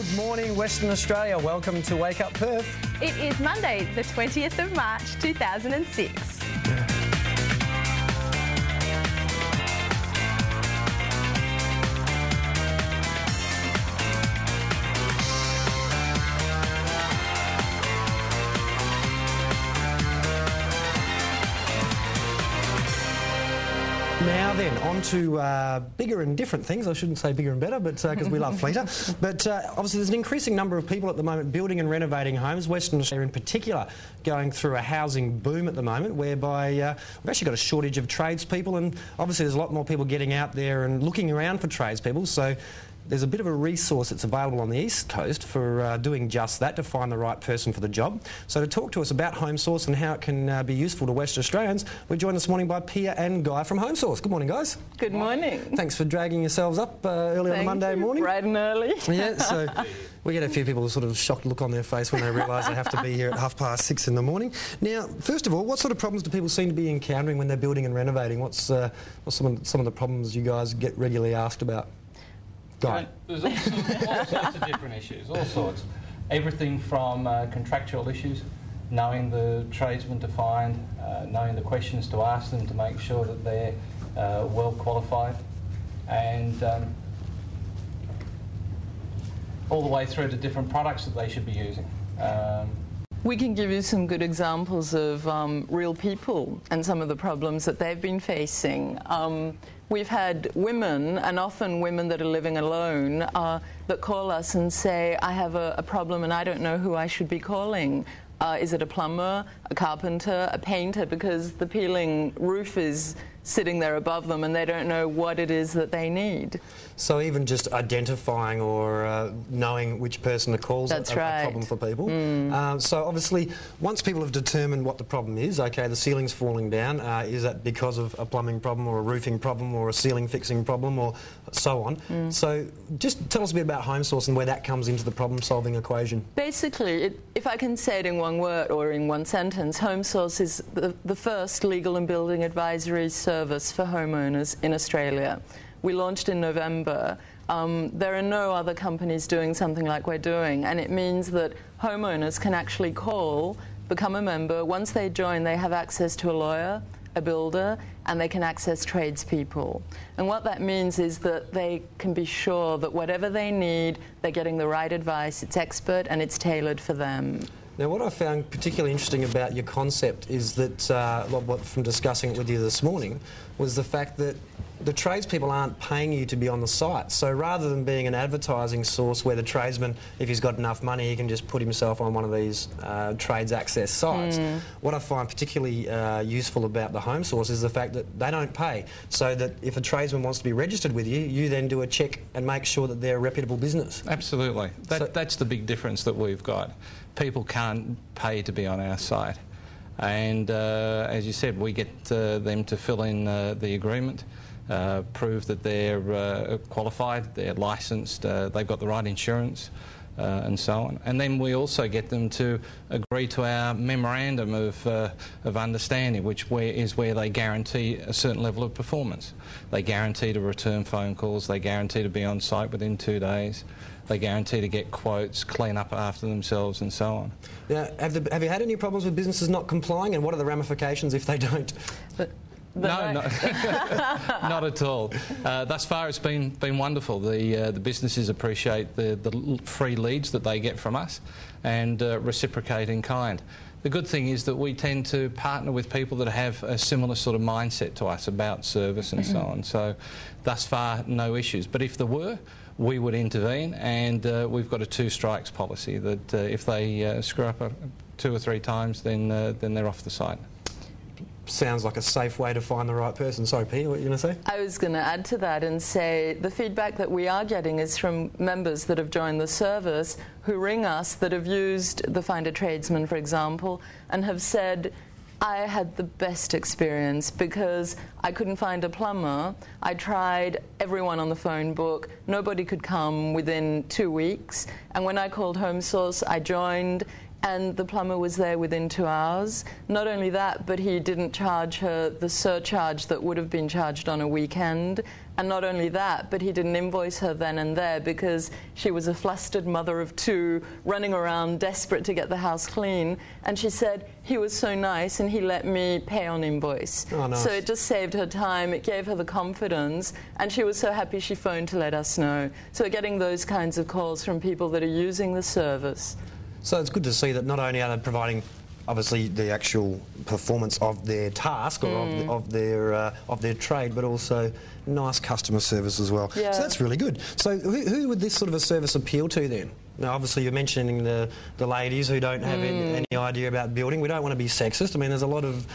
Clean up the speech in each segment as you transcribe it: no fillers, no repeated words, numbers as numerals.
Good morning, Western Australia. Welcome to Wake Up Perth. It is Monday, the 20th of March, 2006. Now then, on to bigger and different things. I shouldn't say bigger and better, but because we love fleeter. But obviously there's an increasing number of people at the moment building and renovating homes. Western Australia in particular going through a housing boom at the moment, whereby we've actually got a shortage of tradespeople, and obviously there's a lot more people getting out there and looking around for tradespeople. So there's a bit of a resource that's available on the East Coast for doing just that, to find the right person for the job. So to talk to us about HomeSource and how it can be useful to West Australians, we're joined this morning by Pia and Guy from HomeSource. Good morning, guys. Good morning. Thanks for dragging yourselves up early on a Monday morning. Bright and early. Yeah, so we get a few people with sort of shocked look on their face when they realise they have to be here at 6:30 in the morning. Now, first of all, what sort of problems do people seem to be encountering when they're building and renovating? What's some of the problems you guys get regularly asked about? Guy. There's all sorts of different issues, all sorts. Everything from contractual issues, knowing the tradesmen to find, knowing the questions to ask them to make sure that they're well qualified, and all the way through to different products that they should be using. We can give you some good examples of real people and some of the problems that they've been facing. We've had women, and often women that are living alone, that call us and say, I have a problem and I don't know who I should be calling. Is it a plumber, a carpenter, a painter? Because the peeling roof is sitting there above them and they don't know what it is that they need. So even just identifying or knowing which person to call is a problem for people. So obviously, once people have determined what the problem is, okay, the ceiling's falling down, is that because of a plumbing problem or a roofing problem or a ceiling fixing problem or so on? So just tell us a bit about HomeSource and where that comes into the problem-solving equation. Basically, if I can say it in one word or in one sentence, HomeSource is the first legal and building advisory service for homeowners in Australia. We launched in November. There are no other companies doing something like we're doing, and it means that homeowners can actually call, become a member. Once they join, they have access to a lawyer, a builder, and they can access tradespeople. And what that means is that they can be sure that whatever they need, they're getting the right advice, it's expert and it's tailored for them. Now, what I found particularly interesting about your concept is that, from discussing it with you this morning, was the fact that the tradespeople aren't paying you to be on the site. So rather than being an advertising source where the tradesman, if he's got enough money, he can just put himself on one of these trades access sites. What I find particularly useful about the HomeSource is the fact that they don't pay. So that if a tradesman wants to be registered with you, you then do a check and make sure that they're a reputable business. Absolutely. That's the big difference that we've got. People can't pay to be on our site. And as you said, we get them to fill in the agreement, prove that they're qualified, they're licensed, they've got the right insurance, and so on. And then we also get them to agree to our memorandum of understanding, which is where they guarantee a certain level of performance. They guarantee to return phone calls, they guarantee to be on site within 2 days, they guarantee to get quotes, clean up after themselves, and so on. Now, have you had any problems with businesses not complying, and what are the ramifications if they don't? No, not at all. Thus far, it's been wonderful. The businesses appreciate the free leads that they get from us and reciprocate in kind. The good thing is that we tend to partner with people that have a similar sort of mindset to us about service and so on. So, thus far, no issues. But if there were, we would intervene, and we've got a 2 strikes policy that if they screw up 2 or 3 times, then they're off the site. Sounds like a safe way to find the right person. Sorry, Pia, what were you going to say? I was going to add to that and say the feedback that we are getting is from members that have joined the service who ring us that have used the Find a Tradesman, for example, and have said, I had the best experience because I couldn't find a plumber. I tried everyone on the phone book. Nobody could come within 2 weeks. And when I called HomeSource, I joined. and the plumber was there within 2 hours. Not only that, but he didn't charge her the surcharge that would have been charged on a weekend. And not only that, but he didn't invoice her then and there because she was a flustered mother of 2 running around desperate to get the house clean. And she said, he was so nice and he let me pay on invoice. Oh, nice. So it just saved her time, it gave her the confidence, and she was so happy she phoned to let us know. So we're getting those kinds of calls from people that are using the service. So it's good to see that not only are they providing obviously the actual performance of their task or of their trade, but also nice customer service as well. Yeah. So that's really good. So who would this sort of a service appeal to then? Now, obviously, you're mentioning the ladies who don't have any idea about building. We don't want to be sexist. I mean, there's a lot of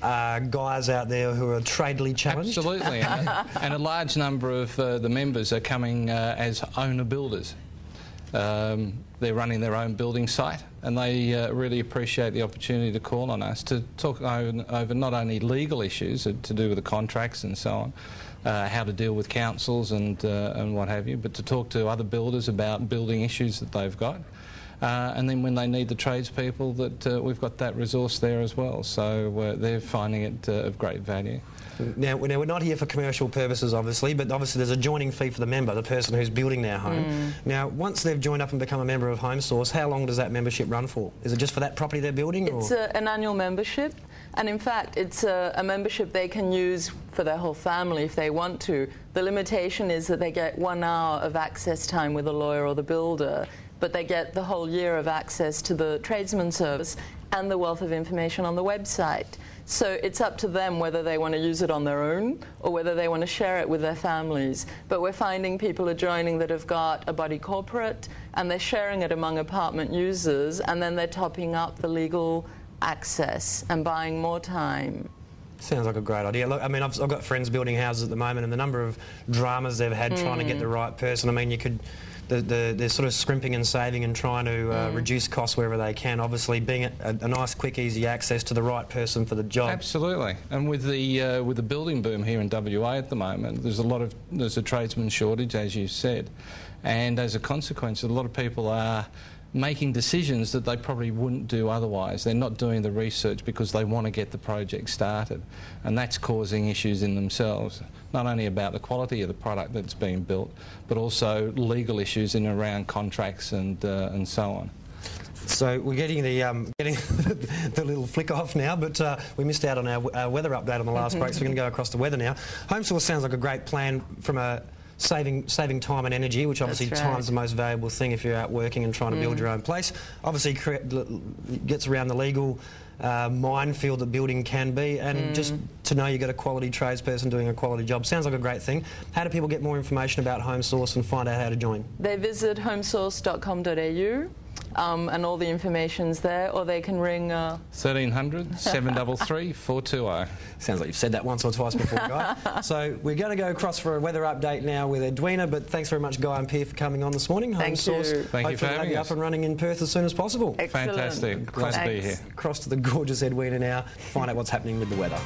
guys out there who are tradely challenged. Absolutely, and a large number of the members are coming as owner builders. They're running their own building site, and they really appreciate the opportunity to call on us to talk over not only legal issues to do with the contracts and so on, how to deal with councils and what have you, but to talk to other builders about building issues that they've got. And then when they need the tradespeople, that we've got that resource there as well. So they're finding it of great value. Now, we're not here for commercial purposes, obviously, but obviously there's a joining fee for the member, the person who's building their home. Now, once they've joined up and become a member of HomeSource, how long does that membership run for? Is it just for that property they're building? It's an annual membership, and in fact, it's a membership they can use for their whole family if they want to. The limitation is that they get 1 hour of access time with a lawyer or the builder, but they get the whole year of access to the tradesman service and the wealth of information on the website. So it's up to them whether they want to use it on their own or whether they want to share it with their families. But we're finding people are joining that have got a body corporate and they're sharing it among apartment users, and then they're topping up the legal access and buying more time. Sounds like a great idea. Look, I mean, I've got friends building houses at the moment, and the number of dramas they've had trying to get the right person. I mean, you could... They're sort of scrimping and saving and trying to reduce costs wherever they can. Obviously, being a nice, quick, easy access to the right person for the job. Absolutely, and with the building boom here in WA at the moment, there's a tradesman shortage, as you said, and as a consequence, a lot of people are making decisions that they probably wouldn't do otherwise. They're not doing the research because they want to get the project started, and that's causing issues in themselves, not only about the quality of the product that's being built, but also legal issues in and around contracts and so on. So we're getting the little flick off now, but we missed out on our weather update on the last break, so we're going to go across the weather now. HomeSource sounds like a great plan from a saving time and energy, which obviously time's the most valuable thing if you're out working and trying to build your own place. Obviously gets around the legal minefield that building can be, and just to know you've got a quality tradesperson doing a quality job. Sounds like a great thing. How do people get more information about HomeSource and find out how to join? They visit homesource.com.au. And all the information's there, or they can ring 1300 733 420. Sounds like you've said that once or twice before, Guy. So we're going to go across for a weather update now with Edwina, but thanks very much, Guy and Pierre, for coming on this morning. Thank you. Thank you for having us. Up and running in Perth as soon as possible. Excellent. Fantastic. Glad to be here. Across to the gorgeous Edwina now, find out what's happening with the weather.